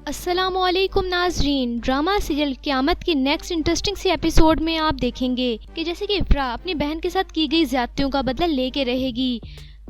अस्सलामुअलैकुम नाजरीन। Drama serial क़यामत की नेक्स्ट इंटरेस्टिंग सी एपिसोड में आप देखेंगे कि जैसे कि इफ्रा अपनी बहन के साथ की गई ज्यादतियों का बदला लेके रहेगी,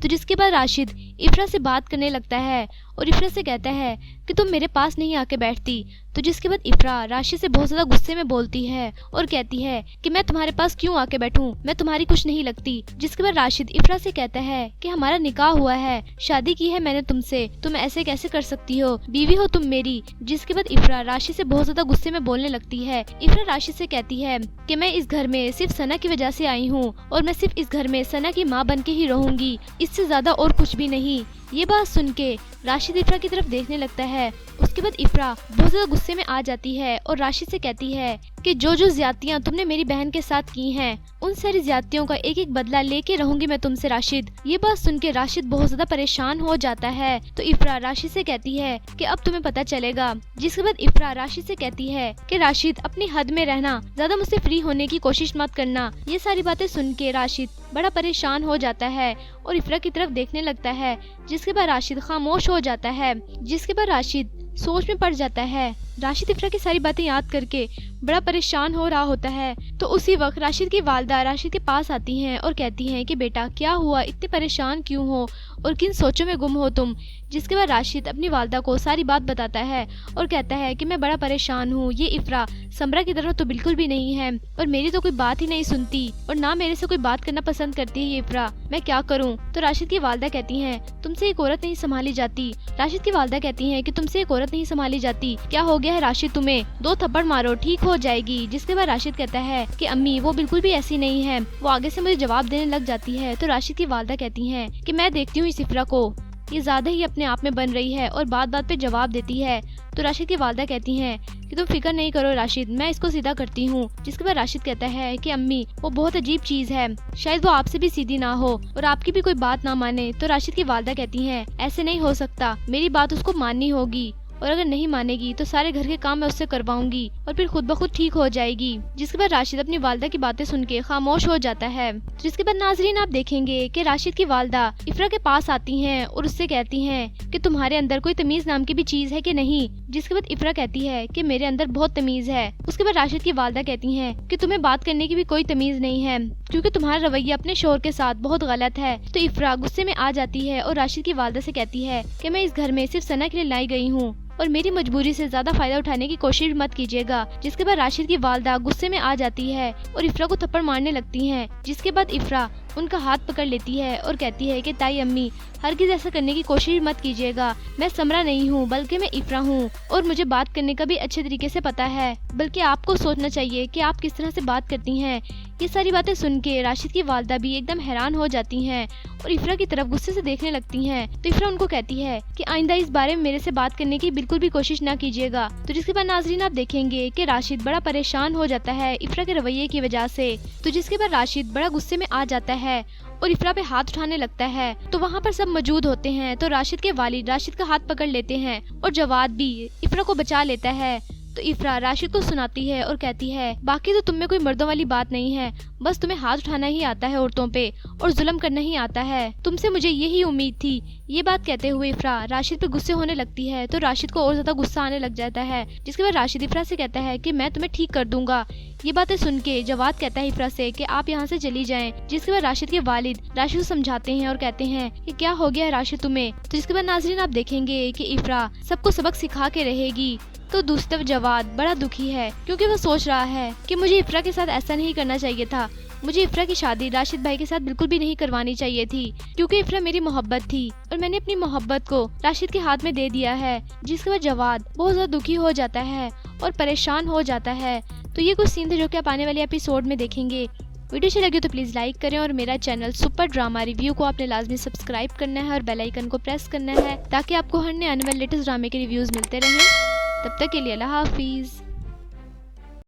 तो जिसके बाद राशिद इफ्रा से बात करने लगता है और इफ्रा से कहता है कि तुम मेरे पास नहीं आके बैठती। तो जिसके बाद इफ्रा राशिद से बहुत ज़्यादा गुस्से में बोलती है और कहती है कि मैं तुम्हारे पास क्यों आके बैठूं, मैं तुम्हारी कुछ नहीं लगती। जिसके बाद राशिद इफ्रा से कहता है कि हमारा निकाह हुआ है, शादी की है मैंने तुमसे, तुम ऐसे कैसे कर सकती हो, बीवी हो तुम मेरी। जिसके बाद इफ्रा राशिद से बहुत ज़्यादा गुस्से में बोलने लगती है। इफ्रा राशिद से कहती है कि मैं इस घर में सिर्फ सना की वजह से आई हूँ और मैं सिर्फ इस घर में सना की माँ बन के ही रहूंगी, इससे ज्यादा और कुछ भी नहीं। ये बात सुन के राशिद इफ्रा की तरफ देखने लगता है। उसके बाद इफ्रा बहुत ज्यादा गुस्से में आ जाती है और राशिद से कहती है कि जो जो ज्यादतियां तुमने मेरी बहन के साथ की हैं, उन सारी ज्यादतियों का एक एक बदला लेके रहूंगी मैं तुमसे राशिद। ये बात सुन के राशिद बहुत ज्यादा परेशान हो जाता है। तो इफ्रा राशिद से कहती है कि अब तुम्हें पता चलेगा। जिसके बाद इफ्रा राशिद से कहती है कि राशिद अपनी हद में रहना, ज्यादा मुझसे फ्री होने की कोशिश मत करना। ये सारी बातें सुन के राशिद बड़ा परेशान हो जाता है और इफ्रा की तरफ देखने लगता है। जिसके बाद राशिद खामोश हो जाता है। जिसके बाद राशिद सोच में पड़ जाता है। राशिद इफ्रा की सारी बातें याद करके बड़ा परेशान हो रहा होता है। तो उसी वक्त राशिद की वालदा राशिद के पास आती हैं और कहती हैं कि बेटा क्या हुआ, इतने परेशान क्यों हो और किन सोचों में गुम हो तुम। जिसके बाद राशिद अपनी वालदा को सारी बात बताता है और कहता है कि मैं बड़ा परेशान हूँ, ये इफ्रा समरा की तरह तो बिल्कुल भी नहीं है और मेरी तो कोई बात ही नहीं सुनती और ना मेरे से कोई बात करना पसंद करती है ये इफ्रा, मैं क्या करूँ। तो राशिद की वालदा कहती हैं तुमसे एक औरत नहीं संभाली जाती। राशिद की वालदा कहती हैं कि तुमसे एक औरत नहीं संभाली जाती, क्या हो गया है राशिद तुम्हें, 2 थप्पड़ मारो ठीक हो जाएगी। जिसके बाद राशिद कहता है कि अम्मी वो बिल्कुल भी ऐसी नहीं है। वो आगे से मुझे जवाब देने लग जाती है। तो राशिद की वालदा कहती हैं कि मैं देखती हूँ इस इफ्रा को, ये ज्यादा ही अपने आप में बन रही है और बात बात पे जवाब देती है। तो राशिद की वालदा कहती हैं कि तुम फिक्र नहीं करो राशिद, मैं इसको सीधा करती हूँ। जिसके बाद राशिद कहता है कि अम्मी वो बहुत अजीब चीज है, शायद वो आपसे भी सीधी ना हो और आपकी भी कोई बात ना माने। तो राशिद की वालदा कहती हैं ऐसे नहीं हो सकता, मेरी बात उसको माननी होगी और अगर नहीं मानेगी तो सारे घर के काम मैं उससे करवाऊंगी और फिर खुद ब खुद ठीक हो जाएगी। जिसके बाद राशिद अपनी वालदा की बातें सुन के खामोश हो जाता है। जिसके बाद नाजरीन आप देखेंगे कि राशिद की वालदा इफ्रा के पास आती हैं और उससे कहती हैं कि तुम्हारे अंदर कोई तमीज नाम की भी चीज है कि नहीं। जिसके बाद इफ्रा कहती है कि मेरे अंदर बहुत तमीज है। उसके बाद राशिद की वालदा कहती हैं कि तुम्हें बात करने की भी कोई तमीज नहीं है क्योंकि तुम्हारा रवैया अपने शोहर के साथ बहुत गलत है। तो इफ्रा गुस्से में आ जाती है और राशिद की वालदा से कहती है कि मैं इस घर में सिर्फ सना के लिए लाई गई हूँ और मेरी मजबूरी से ज्यादा फायदा उठाने की कोशिश मत कीजिएगा। जिसके बाद राशिद की वालदा गुस्से में आ जाती है और इफ्रा को थप्पड़ मारने लगती हैं। जिसके बाद इफ्रा उनका हाथ पकड़ लेती है और कहती है कि ताई अम्मी हरगिज़ ऐसा करने की कोशिश मत कीजिएगा, मैं समरा नहीं हूँ बल्कि मैं इफ्रा हूँ और मुझे बात करने का भी अच्छे तरीके से पता है, बल्कि आपको सोचना चाहिए कि आप किस तरह से बात करती हैं। ये सारी बातें सुन के राशिद की वालदा भी एकदम हैरान हो जाती हैं और इफ्रा की तरफ गुस्से से देखने लगती हैं। तो इफ्रा उनको कहती है कि आइंदा इस बारे में मेरे से बात करने की बिल्कुल भी कोशिश ना कीजिएगा। तो जिसके बाद नाजरीन आप देखेंगे कि राशिद बड़ा परेशान हो जाता है इफ्रा के रवैये की वजह से। तो जिसके बाद राशिद बड़ा गुस्से में आ जाता है और इफ्रा पे हाथ उठाने लगता है। तो वहाँ पर सब मौजूद होते हैं। तो राशिद के वालिद राशिद का हाथ पकड़ लेते हैं और जवाद भी इफ्रा को बचा लेता है। तो इफ्रा राशिद को सुनाती है और कहती है बाकी तो तुम में कोई मर्दों वाली बात नहीं है, बस तुम्हें हाथ उठाना ही आता है औरतों पे और जुल्म करना ही आता है, तुमसे मुझे यही उम्मीद थी। ये बात कहते हुए इफ्रा राशिद पे गुस्से होने लगती है। तो राशिद को और ज्यादा गुस्सा आने लग जाता है। जिसके बाद राशिद इफ्रा से कहता है कि मैं तुम्हें ठीक कर दूंगा। ये बातें सुन के जवाद कहता है इफ्रा से कि आप यहाँ से चली जाएं। जिसके बाद राशिद के वालिद राशिद को समझाते हैं और कहते हैं कि क्या हो गया है राशिद तुम्हें। तो जिसके बाद नाजरीन आप देखेंगे कि इफ्रा सबको सबक सिखा के रहेगी। तो दूसरी तरफ जवाद बड़ा दुखी है क्योंकि वो सोच रहा है कि मुझे इफ्रा के साथ ऐसा नहीं करना चाहिए था, मुझे इफ्रा की शादी राशिद भाई के साथ बिल्कुल भी नहीं करवानी चाहिए थी क्योंकि इफ्रा मेरी मोहब्बत थी और मैंने अपनी मोहब्बत को राशिद के हाथ में दे दिया है। जिसके बाद जवाद बहुत ज्यादा दुखी हो जाता है और परेशान हो जाता है। तो ये कुछ सीन थे जो कि आप आने वाले एपिसोड में देखेंगे। वीडियो अच्छी लगी तो प्लीज़ लाइक करें और मेरा चैनल सुपर ड्रामा रिव्यू को आपने लाजमी सब्सक्राइब करना है और बेल आइकन को प्रेस करना है ताकि आपको हर नए आने वाले लेटेस्ट ड्रामे के रिव्यूज़ मिलते रहें। तब तक के लिए अल्लाह हाफिज़।